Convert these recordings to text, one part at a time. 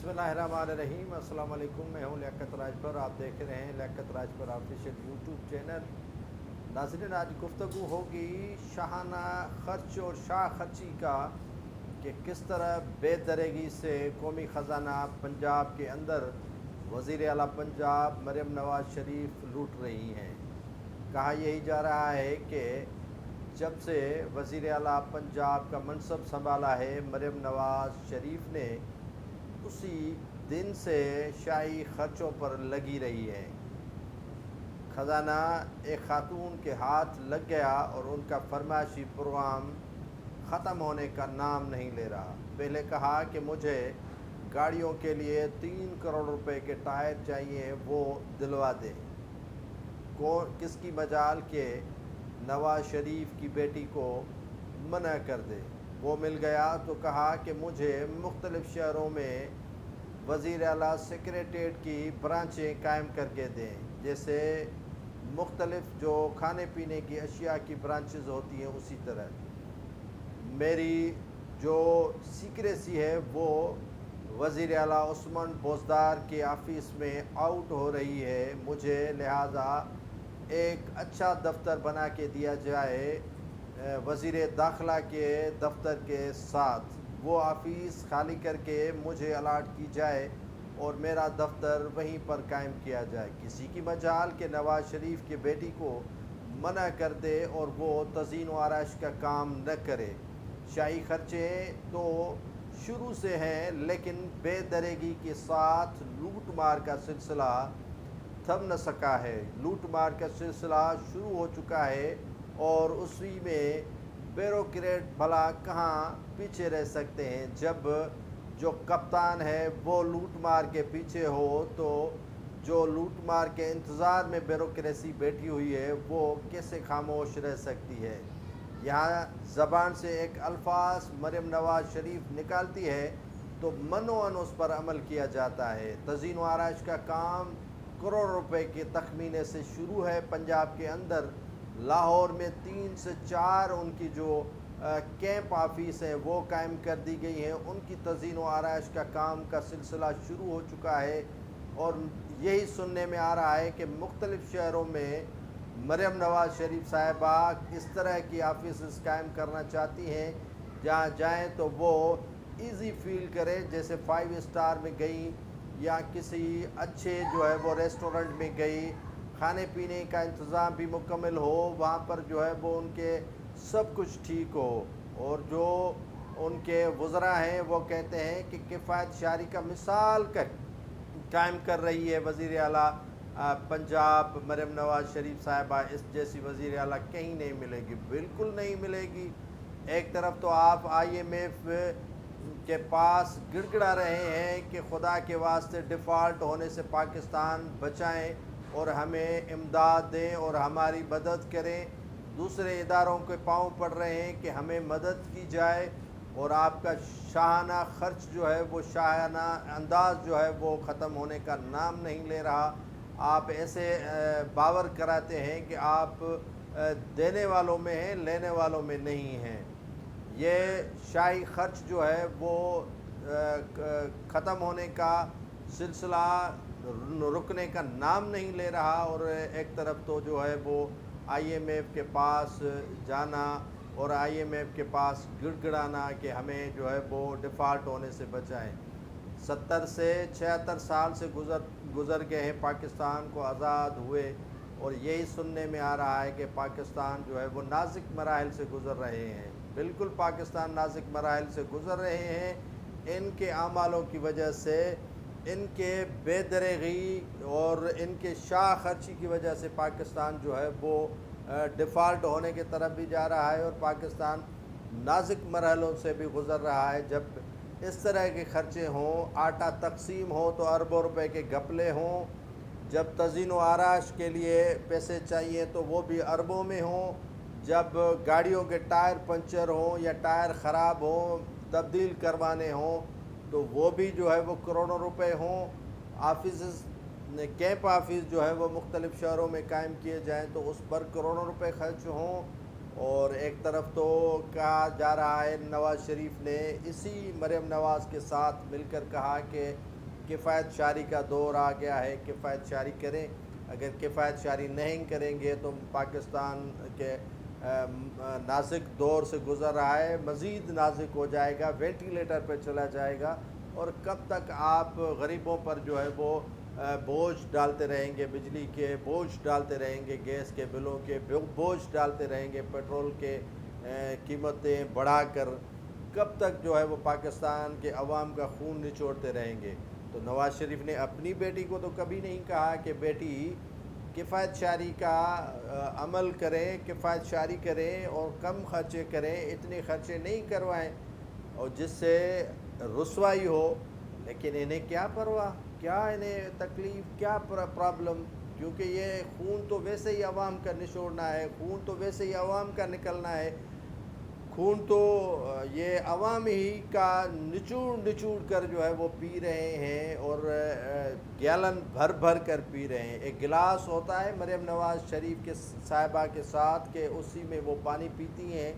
बिस्मिल्लाहिर्रहमानिर्रहीम। अस्सलाम वालेकुम। मैं हूँ लियाकत राजभर। आप देख रहे हैं Liyaqat Rajbhar official YouTube channel. नाज़रीन, आज गुफ्तगू होगी शाहाना खर्च और शाह खर्ची का कि किस तरह बेदरेगी से कौमी ख़जाना पंजाब के अंदर वज़ीर आला पंजाब मरियम नवाज़ शरीफ लूट रही हैं। कहा यही जा रहा है कि जब से वज़ीर आला पंजाब का मनसब संभाला है मरियम नवाज़ शरीफ ने, उसी दिन से शाही खर्चों पर लगी रही है। ख़जाना एक खातून के हाथ लग गया और उनका फरमाइशी प्रोग्राम ख़त्म होने का नाम नहीं ले रहा। पहले कहा कि मुझे गाड़ियों के लिए 3 करोड़ रुपए के टायर चाहिए, वो दिलवा दे। किसकी मजाल के नवाज़ शरीफ की बेटी को मना कर दे। वो मिल गया तो कहा कि मुझे मुख्तलिफ़ शहरों में वज़ीर आला सेक्रेटेरिएट की ब्रांचें कायम करके दें, जैसे मुख्तलिफ़ जो खाने पीने की अशिया की ब्रांचेज़ होती हैं उसी तरह। मेरी जो सीक्रेसी है वो वज़ीर आला उस्मान बोजदार के ऑफ़िस में आउट हो रही है। मुझे लिहाजा एक अच्छा दफ्तर बना के दिया जाए वज़ीर दाखिला के दफ्तर के साथ। वो ऑफ़िस खाली करके मुझे अलाट की जाए और मेरा दफ्तर वहीं पर कायम किया जाए। किसी की मजाल के नवाज़ शरीफ के बेटी को मना कर दे और वो तज़ीन व आराइश का काम न करे। शाही खर्चे तो शुरू से हैं, लेकिन बेदरेगी के साथ लूट मार का सिलसिला थम न सका है। लूट मार का सिलसिला शुरू हो चुका है और उसी में ब्यूरोक्रेट भला कहाँ पीछे रह सकते हैं। जब जो कप्तान है वो लूट मार के पीछे हो, तो जो लूट मार के इंतज़ार में ब्यूरोक्रेसी बैठी हुई है वो कैसे खामोश रह सकती है। यहाँ ज़बान से एक अल्फाज मरियम नवाज़ शरीफ निकालती है तो मनोअन उस पर अमल किया जाता है। तज़ीन व आराइश का काम करोड़ रुपए के तखमीने से शुरू है। पंजाब के अंदर लाहौर में 3 से 4 उनकी जो कैंप ऑफिस हैं वो कायम कर दी गई हैं। उनकी तज़ीन व आराइश का काम का सिलसिला शुरू हो चुका है और यही सुनने में आ रहा है कि मुख्तलिफ़ शहरों में मरियम नवाज़ शरीफ साहिबा इस तरह की ऑफिस कायम करना चाहती हैं जहाँ जाएँ तो वो ईज़ी फील करे, जैसे 5 स्टार में गई या किसी अच्छे जो है वो रेस्टोरेंट में गई, खाने पीने का इंतज़ाम भी मुकम्मल हो, वहाँ पर जो है वो उनके सब कुछ ठीक हो। और जो उनके वज़रा हैं वो कहते हैं कि किफ़ायत शारी का मिसाल कायम कर रही है वज़ीर आला पंजाब मरियम नवाज़ शरीफ साहिबा। इस जैसी वज़ीर आला कहीं नहीं मिलेगी, बिल्कुल नहीं मिलेगी। एक तरफ तो आप IMF के पास गिड़गिड़ा रहे हैं कि खुदा के वास्ते डिफ़ॉल्ट होने से पाकिस्तान बचाएं और हमें इमदाद दें और हमारी मदद करें। दूसरे इदारों के पाँव पड़ रहे हैं कि हमें मदद की जाए, और आपका शाहाना खर्च जो है वो शाहाना अंदाज जो है वो ख़त्म होने का नाम नहीं ले रहा। आप ऐसे बावर कराते हैं कि आप देने वालों में हैं, लेने वालों में नहीं हैं। ये शाही खर्च जो है वो ख़त्म होने का सिलसिला रुकने का नाम नहीं ले रहा। और एक तरफ तो जो है वो IMF के पास जाना और IMF के पास गिड़गिड़ाना कि हमें जो है वो डिफ़ॉल्ट होने से बचाएं। 70 से 76 साल से गुज़र गए हैं पाकिस्तान को आज़ाद हुए, और यही सुनने में आ रहा है कि पाकिस्तान जो है वो नाज़ुक मराहिल से गुज़र रहे हैं। बिल्कुल पाकिस्तान नाज़ुक मराहिल से गुज़र रहे हैं। इनके आमालों की वजह से, इनके बेदरेगी और इनके शाह खर्ची की वजह से पाकिस्तान जो है वो डिफ़ॉल्ट होने की तरफ भी जा रहा है और पाकिस्तान नाज़ुक मरहलों से भी गुज़र रहा है। जब इस तरह के खर्चे हों, आटा तकसीम हो तो अरबों रुपए के घपले हों, जब तज़ीन व आराइश के लिए पैसे चाहिए तो वो भी अरबों में हों, जब गाड़ियों के टायर पंचर हों या टायर ख़राब हों, तब्दील करवाने हों, तो वो भी जो है वो करोड़ों रुपए हों। ऑफिस कैंप ऑफिस जो है वो मुख्तलिफ़ शहरों में कायम किए जाएँ तो उस पर करोड़ों रुपए खर्च हों। और एक तरफ तो कहा जा रहा है नवाज़ शरीफ ने इसी मरियम नवाज़ के साथ मिलकर कहा कि کفایت شعری کا دور آ گیا ہے، کفایت شعری کریں۔ اگر کفایت شعری نہیں کریں گے تو پاکستان کے نازک دور سے گزر رہا ہے، مزید نازک ہو جائے گا، وینٹیلیٹر پہ چلا جائے گا۔ اور کب تک آپ غریبوں پر جو ہے وہ بوجھ ڈالتے رہیں گے، بجلی کے بوجھ ڈالتے رہیں گے، گیس کے بلوں کے بوجھ ڈالتے رہیں گے، پیٹرول کے قیمتیں بڑھا کر کب تک جو ہے وہ پاکستان کے عوام کا خون نچوڑتے رہیں گے؟ تو نواز شریف نے اپنی بیٹی کو تو کبھی نہیں کہا کہ بیٹی کفایت شعری کا عمل کریں، کفایت شعری کریں اور کم خرچے کریں، اتنے خرچے نہیں کروائیں اور جس سے رسوائی ہو۔ لیکن انہیں کیا پرواہ، کیا انہیں تکلیف، کیا پرابلم، کیونکہ یہ خون تو ویسے ہی عوام کا نچوڑنا ہے، خون تو ویسے ہی عوام کا نکلنا ہے، خون تو یہ عوام ہی کا نچوڑ کر جو ہے وہ پی رہے ہیں اور گیلن بھر بھر کر پی رہے ہیں۔ ایک گلاس ہوتا ہے مریم نواز شریف کے صاحبہ کے ساتھ کہ اسی میں وہ پانی پیتی ہیں،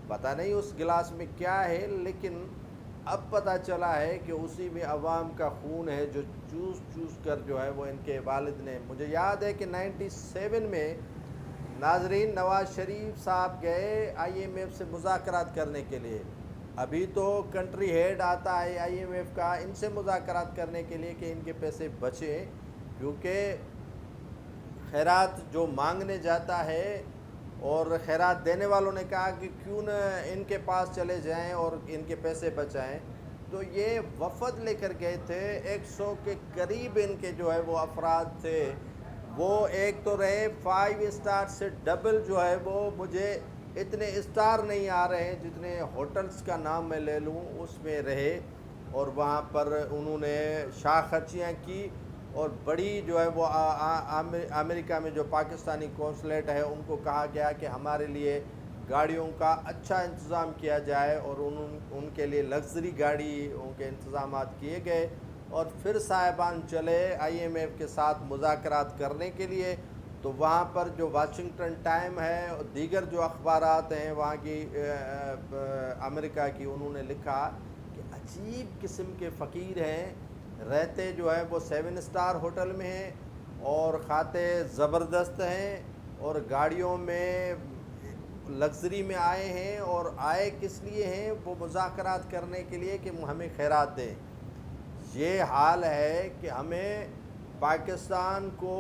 پتہ نہیں اس گلاس میں کیا ہے، لیکن اب پتہ چلا ہے کہ اسی میں عوام کا خون ہے جو چوس کر جو ہے وہ ان کے والد نے۔ مجھے یاد ہے کہ 97 میں ناظرین نواز شریف صاحب گئے آئی ایم ایف سے مذاکرات کرنے کے لیے۔ ابھی تو کنٹری ہیڈ آتا ہے آئی ایم ایف کا ان سے مذاکرات کرنے کے لیے کہ ان کے پیسے بچیں، کیونکہ خیرات جو مانگنے جاتا ہے اور خیرات دینے والوں نے کہا کہ کیوں نہ ان کے پاس چلے جائیں اور ان کے پیسے بچائیں، تو یہ وفد لے کر گئے تھے۔ 100 کے قریب ان کے جو ہے وہ افراد تھے، وہ ایک تو رہے 5 اسٹار سے ڈبل جو ہے وہ، مجھے اتنے اسٹار نہیں آ رہے ہیں جتنے ہوٹلز کا نام میں لے لوں اس میں رہے، اور وہاں پر انہوں نے شاہ خرچیاں کی اور بڑی جو ہے وہ امریکہ میں جو پاکستانی قونصلیٹ ہے ان کو کہا گیا کہ ہمارے لیے گاڑیوں کا اچھا انتظام کیا جائے، اور ان کے لیے لگژری گاڑیوں کے انتظامات کیے گئے، اور پھر صاحبان چلے آئی ایم ایف کے ساتھ مذاکرات کرنے کے لیے۔ تو وہاں پر جو واشنگٹن ٹائم ہے اور دیگر جو اخبارات ہیں وہاں کی امریکہ کی، انہوں نے لکھا کہ عجیب قسم کے فقیر ہیں، رہتے جو ہے وہ 7 اسٹار ہوٹل میں ہیں اور کھاتے زبردست ہیں اور گاڑیوں میں لگژری میں آئے ہیں، اور آئے کس لیے ہیں؟ وہ مذاکرات کرنے کے لیے کہ ہمیں خیرات دیں۔ یہ حال ہے کہ ہمیں پاکستان کو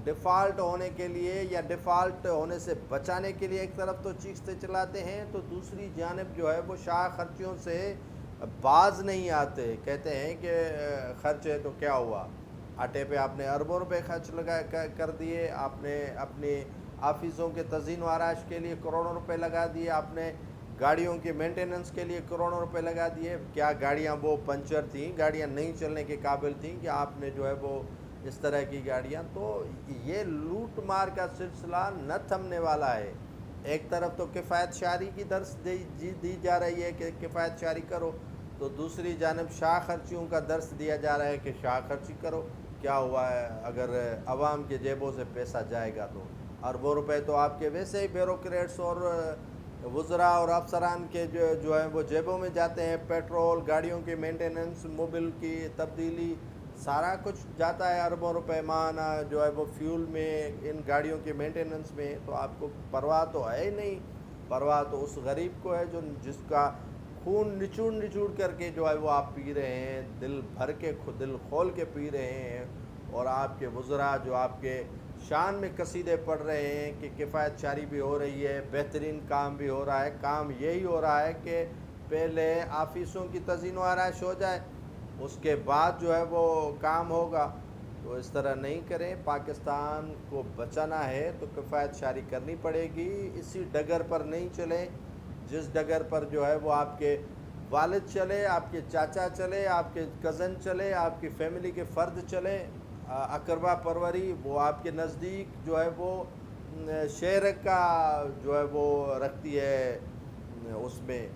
ڈیفالٹ ہونے کے لیے یا ڈیفالٹ ہونے سے بچانے کے لیے ایک طرف تو چیختے چلاتے ہیں، تو دوسری جانب جو ہے وہ شاہ خرچیوں سے باز نہیں آتے۔ کہتے ہیں کہ خرچ ہے تو کیا ہوا، آٹے پہ آپ نے اربوں روپے خرچ کر دیے، آپ نے اپنے آفیسوں کے تزئین و آرائش کے لیے کروڑوں روپے لگا دیے، آپ نے گاڑیوں کے مینٹیننس کے لیے کروڑوں روپے لگا دیے۔ کیا گاڑیاں وہ پنچر تھیں، گاڑیاں نہیں چلنے کے قابل تھیں کہ آپ نے جو ہے وہ اس طرح کی گاڑیاں؟ تو یہ لوٹ مار کا سلسلہ نہ تھمنے والا ہے۔ ایک طرف تو کفایت شعری کی درس دی جا رہی ہے کہ کفایت شعری کرو، تو دوسری جانب شاہ خرچیوں کا درس دیا جا رہا ہے کہ شاہ خرچی کرو۔ کیا ہوا ہے اگر عوام کے جیبوں سے پیسہ جائے گا تو اربوں روپے تو آپ کے ویسے ہی بیوروکریٹس اور وزراء اور افسران کے جو ہیں وہ جیبوں میں جاتے ہیں۔ پیٹرول، گاڑیوں کی مینٹیننس، موبل کی تبدیلی، سارا کچھ جاتا ہے اربوں روپے ماہانہ جو ہے وہ فیول میں، ان گاڑیوں کے مینٹیننس میں۔ تو آپ کو پرواہ تو ہے ہی نہیں، پرواہ تو اس غریب کو ہے جس کا خون نچوڑ کر کے جو ہے وہ آپ پی رہے ہیں، دل بھر کے دل کھول کے پی رہے ہیں، اور آپ کے وزراء جو آپ کے شان میں قصیدے پڑھ رہے ہیں کہ کفایت شعری بھی ہو رہی ہے، بہترین کام بھی ہو رہا ہے۔ کام یہی ہو رہا ہے کہ پہلے آفیسوں کی تزئین و آرائش ہو جائے، اس کے بعد جو ہے وہ کام ہوگا۔ تو اس طرح نہیں کریں، پاکستان کو بچانا ہے تو کفایت شعری کرنی پڑے گی، اسی ڈگر پر نہیں چلیں جس ڈگر پر جو ہے وہ آپ کے والد چلے، آپ کے چاچا چلے، آپ کے کزن چلے، آپ کی فیملی کے فرد چلے، اقربا پروری وہ آپ کے نزدیک جو ہے وہ شعر کا جو ہے وہ رکھتی ہے، اس میں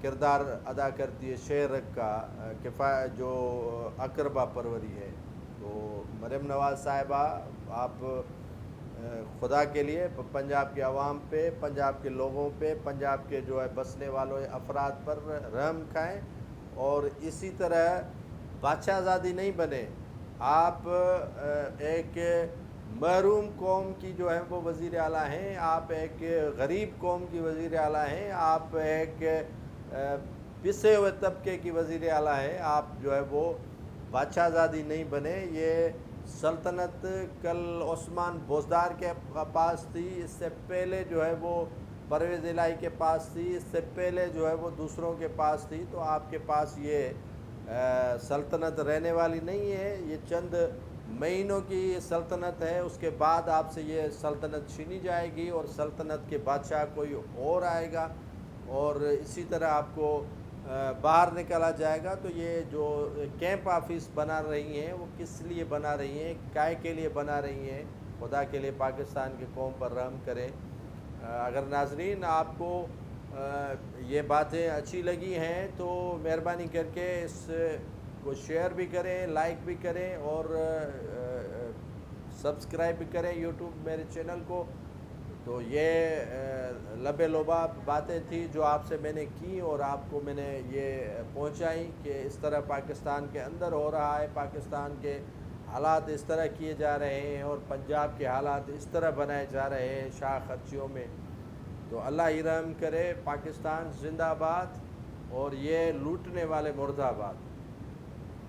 کردار ادا کرتی ہے شعر کا، جو اقربا پروری ہے۔ تو مریم نواز صاحبہ، آپ خدا کے لیے پنجاب کے عوام پہ، پنجاب کے لوگوں پہ، پنجاب کے جو ہے بسنے والوں افراد پر رحم کھائیں، اور اسی طرح बादशाहज़ादी नहीं बने, आप एक महरूम कौम की जो है वो वज़ीर आला हैं, आप एक गरीब कौम की वज़ीर आला हैं, आप एक पिसे हुए तबके की वज़ीर आला हैं, आप जो है वो बादशाहज़ादी नहीं बने। ये सल्तनत कल उस्मान बोजदार के पास थी, इससे पहले जो है वो परवेज़ इलाही के पास थी, इससे पहले जो है वो दूसरों के पास थी। तो आपके पास ये सल्तनत रहने वाली नहीं है, ये चंद महीनों की सल्तनत है, उसके बाद आपसे ये सल्तनत छीनी जाएगी और सल्तनत के बादशाह कोई और आएगा और इसी तरह आपको बाहर निकाला जाएगा। तो ये जो कैंप ऑफिस बना रही हैं वो किस लिए बना रही हैं, काय के लिए बना रही हैं? खुदा के लिए पाकिस्तान के कौम पर रहम करें। अगर नाजरीन आपको ये बातें अच्छी लगी हैं तो मेहरबानी करके इस को शेयर भी करें, लाइक भी करें और सब्सक्राइब भी करें यूट्यूब मेरे चैनल को। तो ये लबे लोबाब बातें थी जो आपसे मैंने की और आपको मैंने ये पहुंचाई कि इस तरह पाकिस्तान के अंदर हो रहा है, पाकिस्तान के हालात इस तरह किए जा रहे हैं और पंजाब के हालात इस तरह बनाए जा रहे हैं शाह खर्चियों में। तो अल्लाह ही रहम करे, पाकिस्तान जिंदाबाद और ये लूटने वाले मुर्दाबाद।